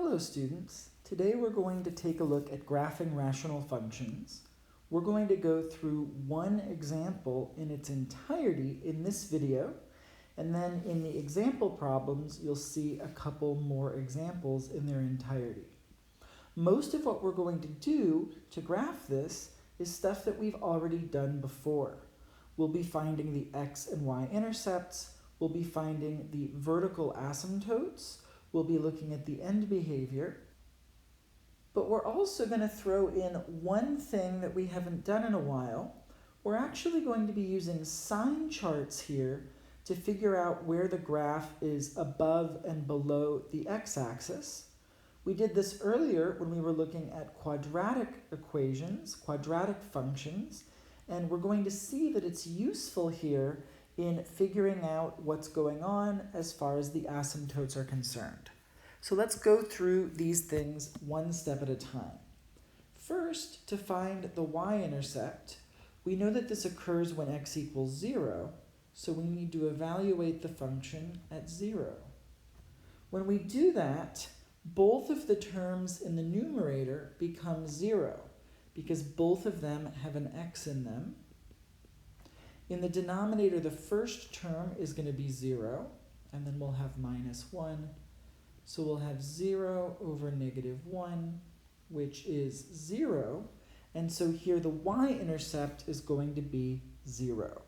Hello students, today we're going to take a look at graphing rational functions. We're going to go through one example in its entirety in this video, and then in the example problems you'll see a couple more examples in their entirety. Most of what we're going to do to graph this is stuff that we've already done before. We'll be finding the x and y intercepts, we'll be finding the vertical asymptotes, we'll be looking at the end behavior, but we're also going to throw in one thing that we haven't done in a while. We're actually going to be using sign charts here to figure out where the graph is above and below the x-axis. We did this earlier when we were looking at quadratic equations, quadratic functions, and we're going to see that it's useful here in figuring out what's going on as far as the asymptotes are concerned. So let's go through these things one step at a time. First, to find the y-intercept, we know that this occurs when x equals 0, so we need to evaluate the function at 0. When we do that, both of the terms in the numerator become 0 because both of them have an x in them. In the denominator, the first term is going to be 0, and then we'll have minus 1. So we'll have 0 over negative 1, which is 0. And so here the y-intercept is going to be 0.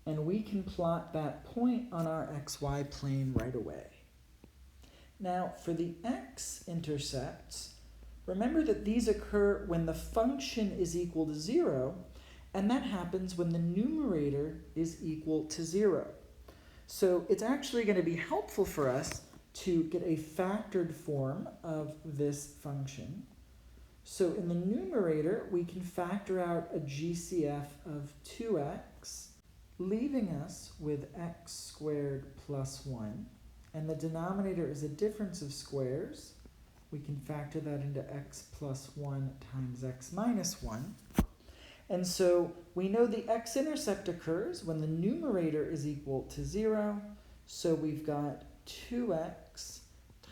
And we can plot that point on our xy plane right away. Now, for the x-intercepts, remember that these occur when the function is equal to 0, and that happens when the numerator is equal to 0. So it's actually going to be helpful for us to get a factored form of this function. So in the numerator, we can factor out a GCF of 2x, leaving us with x squared plus 1. And the denominator is a difference of squares. We can factor that into x plus 1 times x minus 1. And so we know the x-intercept occurs when the numerator is equal to 0. So we've got 2x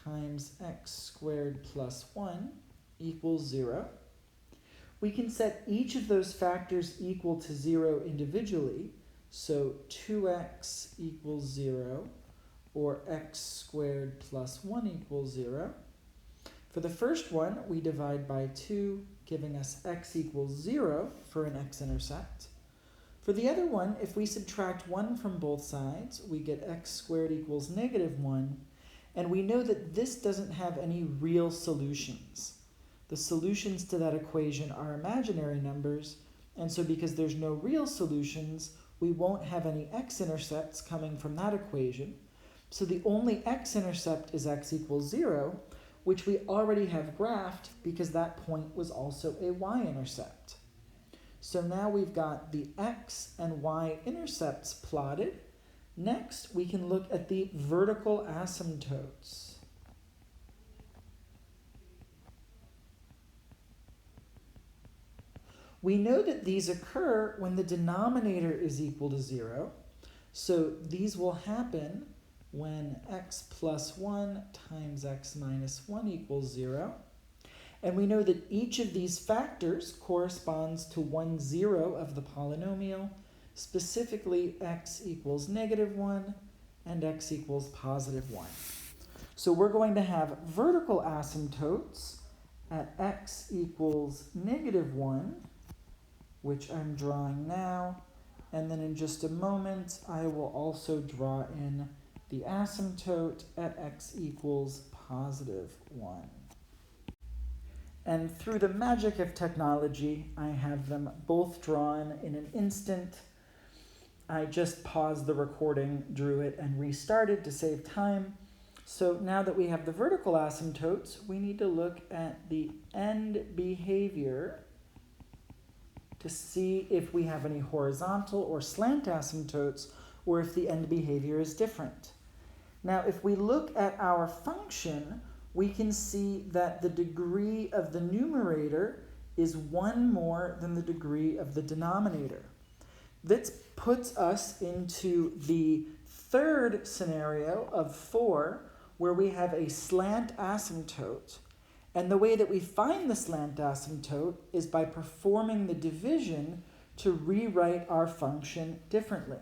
times x squared plus 1 equals 0. We can set each of those factors equal to 0 individually. So 2x equals 0, or x squared plus 1 equals 0. For the first one, we divide by 2, giving us x equals 0 for an x-intercept. For the other one, if we subtract 1 from both sides, we get x squared equals negative 1, and we know that this doesn't have any real solutions. The solutions to that equation are imaginary numbers, and so because there's no real solutions, we won't have any x-intercepts coming from that equation. So the only x-intercept is x equals 0, which we already have graphed because that point was also a y-intercept. So now we've got the x and y intercepts plotted. Next, we can look at the vertical asymptotes. We know that these occur when the denominator is equal to 0. So these will happen when x plus 1 times x minus 1 equals 0. And we know that each of these factors corresponds to 1 0 of the polynomial, specifically x equals negative 1 and x equals positive 1. So we're going to have vertical asymptotes at x equals negative 1, which I'm drawing now, and then in just a moment I will also draw in the asymptote at x equals positive 1. And through the magic of technology, I have them both drawn in an instant. I just paused the recording, drew it, and restarted to save time. So now that we have the vertical asymptotes, we need to look at the end behavior to see if we have any horizontal or slant asymptotes, or if the end behavior is different. Now, if we look at our function, we can see that the degree of the numerator is 1 more than the degree of the denominator. This puts us into the third scenario of 4, where we have a slant asymptote. And the way that we find the slant asymptote is by performing the division to rewrite our function differently.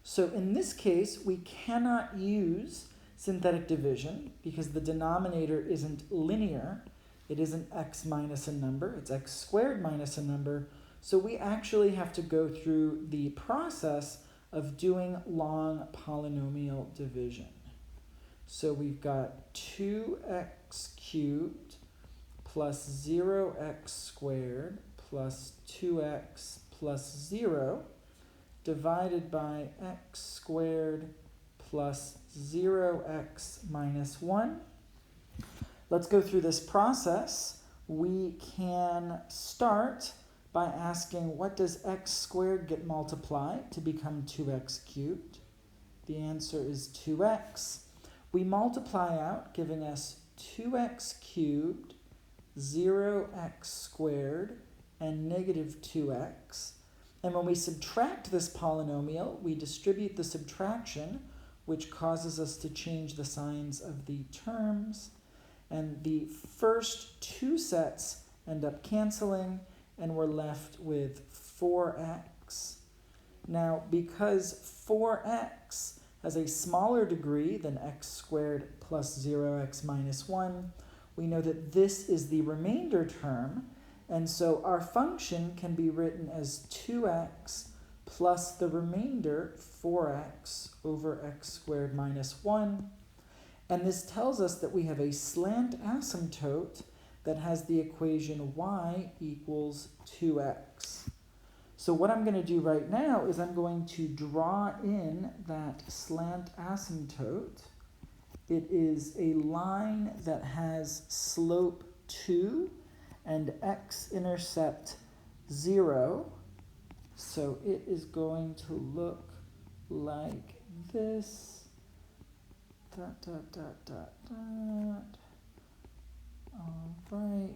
So in this case, we cannot use synthetic division because the denominator isn't linear. It isn't x minus a number, it's x squared minus a number. So we actually have to go through the process of doing long polynomial division. So we've got 2x cubed plus 0x squared plus 2x plus 0 divided by x squared plus 0x minus 1. Let's go through this process. We can start by asking, what does x squared get multiplied to become 2x cubed? The answer is 2x. We multiply out, giving us 2x cubed, 0x squared, and negative 2x. And when we subtract this polynomial, we distribute the subtraction, which causes us to change the signs of the terms. And the first two sets end up canceling, and we're left with 4x. Now, because 4x has a smaller degree than x squared plus 0x minus 1, we know that this is the remainder term, and so our function can be written as 2x plus the remainder 4x over x squared minus 1. And this tells us that we have a slant asymptote that has the equation y equals 2x. So what I'm going to do right now is I'm going to draw in that slant asymptote. It is a line that has slope 2 and x-intercept 0. So it is going to look like this. Dot, dot, dot, dot, dot. All right.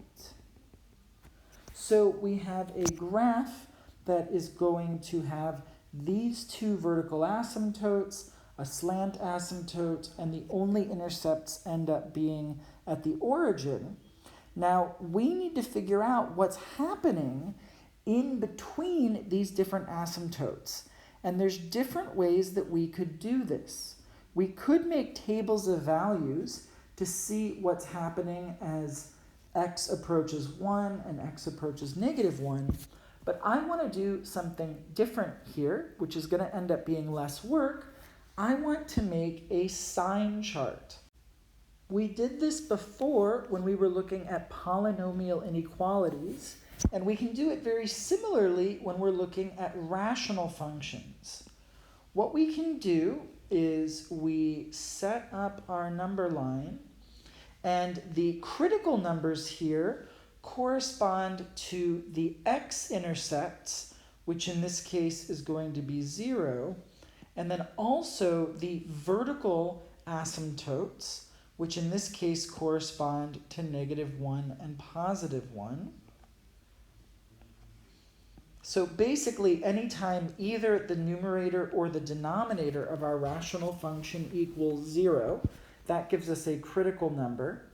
So we have a graph that is going to have these two vertical asymptotes, a slant asymptote, and the only intercepts end up being at the origin. Now, we need to figure out what's happening in between these different asymptotes. And there's different ways that we could do this. We could make tables of values to see what's happening as x approaches 1 and x approaches negative 1. But I want to do something different here, which is going to end up being less work. I want to make a sign chart. We did this before when we were looking at polynomial inequalities, and we can do it very similarly when we're looking at rational functions. What we can do is we set up our number line, and the critical numbers here correspond to the x-intercepts, which in this case is going to be 0, and then also the vertical asymptotes, which in this case correspond to negative 1 and positive 1. So basically, anytime either the numerator or the denominator of our rational function equals 0, that gives us a critical number.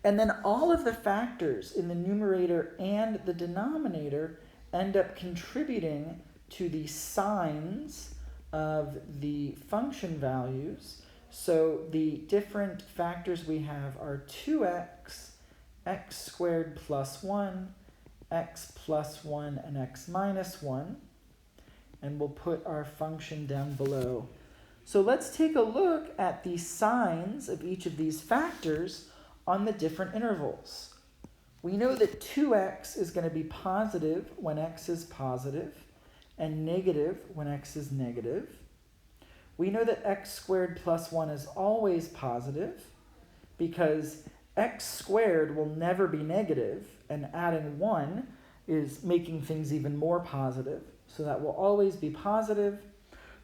And then all of the factors in the numerator and the denominator end up contributing to the signs of the function values. So the different factors we have are 2x, x squared plus 1, x plus 1, and x minus 1. And we'll put our function down below. So let's take a look at the signs of each of these factors on the different intervals. We know that 2x is going to be positive when x is positive and negative when x is negative. We know that x squared plus 1 is always positive because x squared will never be negative, and adding 1 is making things even more positive. So that will always be positive.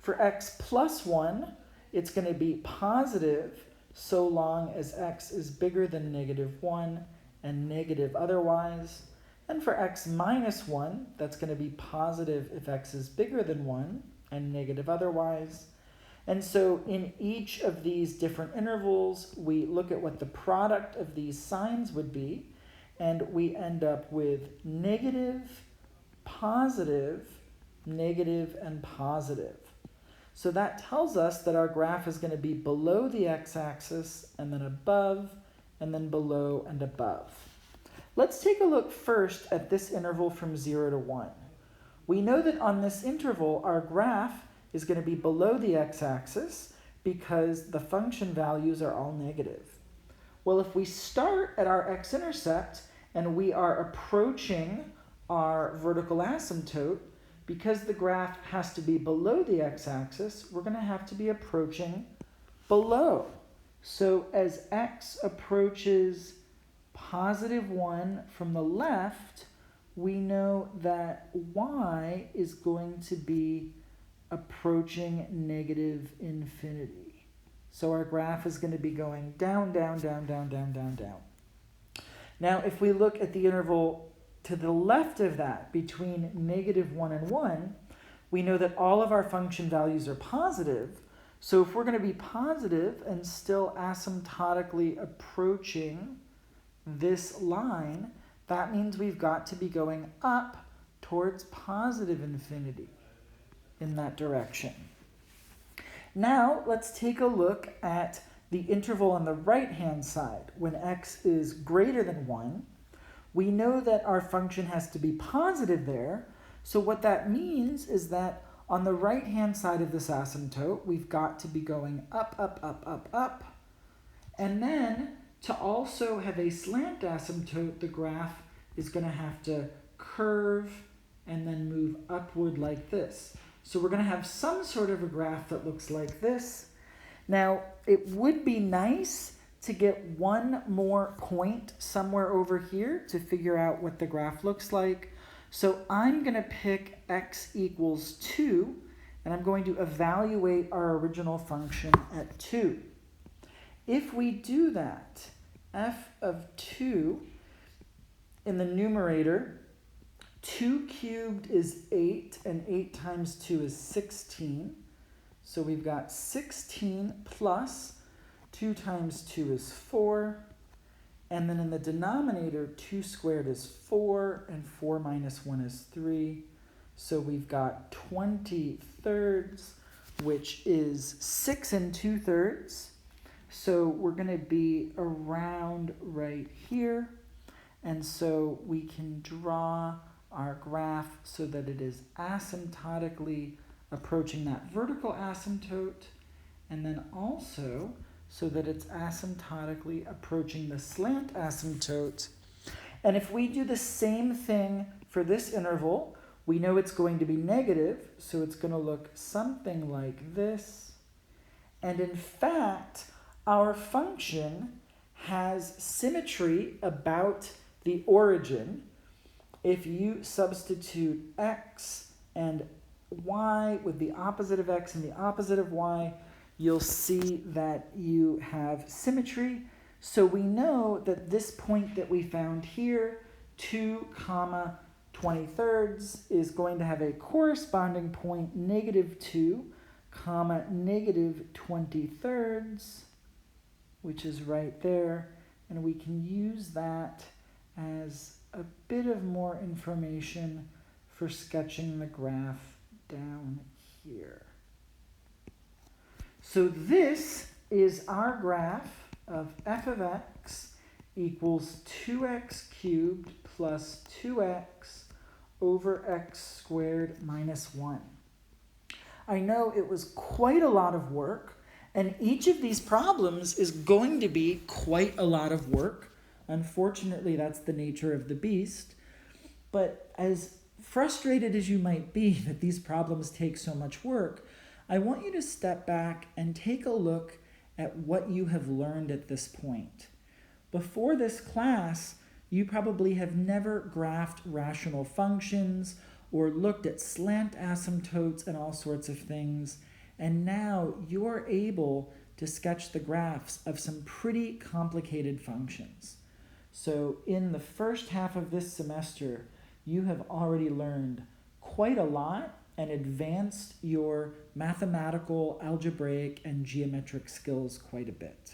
For x plus 1, it's going to be positive so long as x is bigger than negative 1 and negative otherwise. And for x minus 1, that's going to be positive if x is bigger than 1 and negative otherwise. And so in each of these different intervals, we look at what the product of these signs would be, and we end up with negative, positive, negative, and positive. So that tells us that our graph is going to be below the x-axis, and then above, and then below and above. Let's take a look first at this interval from 0 to 1. We know that on this interval, our graph is going to be below the x-axis because the function values are all negative. Well, if we start at our x-intercept and we are approaching our vertical asymptote, because the graph has to be below the x-axis, we're going to have to be approaching below. So as x approaches positive 1 from the left, we know that y is going to be approaching negative infinity. So our graph is going to be going down, down, down, down, down, down, down. Now, if we look at the interval to the left of that, between negative 1 and 1, we know that all of our function values are positive. So if we're going to be positive and still asymptotically approaching this line, that means we've got to be going up towards positive infinity in that direction. Now, let's take a look at the interval on the right-hand side. When x is greater than 1, we know that our function has to be positive there. So what that means is that on the right-hand side of this asymptote, we've got to be going up, up, up, up, up. And then to also have a slant asymptote, the graph is going to have to curve and then move upward like this. So we're going to have some sort of a graph that looks like this. Now, it would be nice to get one more point somewhere over here to figure out what the graph looks like. So I'm going to pick x equals 2, and I'm going to evaluate our original function at 2. If we do that, f of 2 in the numerator, 2 cubed is 8, and 8 times 2 is 16. So we've got 16 plus 2 times 2 is 4, and then in the denominator, 2 squared is 4, and 4 minus 1 is 3. So we've got 20/3, which is 6 2/3. So we're going to be around right here, and so we can draw our graph so that it is asymptotically approaching that vertical asymptote, and then also so that it's asymptotically approaching the slant asymptote. And if we do the same thing for this interval, we know it's going to be negative, so it's going to look something like this. And in fact, our function has symmetry about the origin. If you substitute x and y with the opposite of x and the opposite of y, you'll see that you have symmetry. So we know that this point that we found here, 2, 20/3, is going to have a corresponding point, -2, -20/3, which is right there. And we can use that as a bit of more information for sketching the graph down here. So this is our graph of f of x equals 2x cubed plus 2x over x squared minus 1. I know it was quite a lot of work, and each of these problems is going to be quite a lot of work. Unfortunately, that's the nature of the beast. But as frustrated as you might be that these problems take so much work, I want you to step back and take a look at what you have learned at this point. Before this class, you probably have never graphed rational functions or looked at slant asymptotes and all sorts of things, and now you're able to sketch the graphs of some pretty complicated functions. So in the first half of this semester, you have already learned quite a lot and advanced your mathematical, algebraic, and geometric skills quite a bit.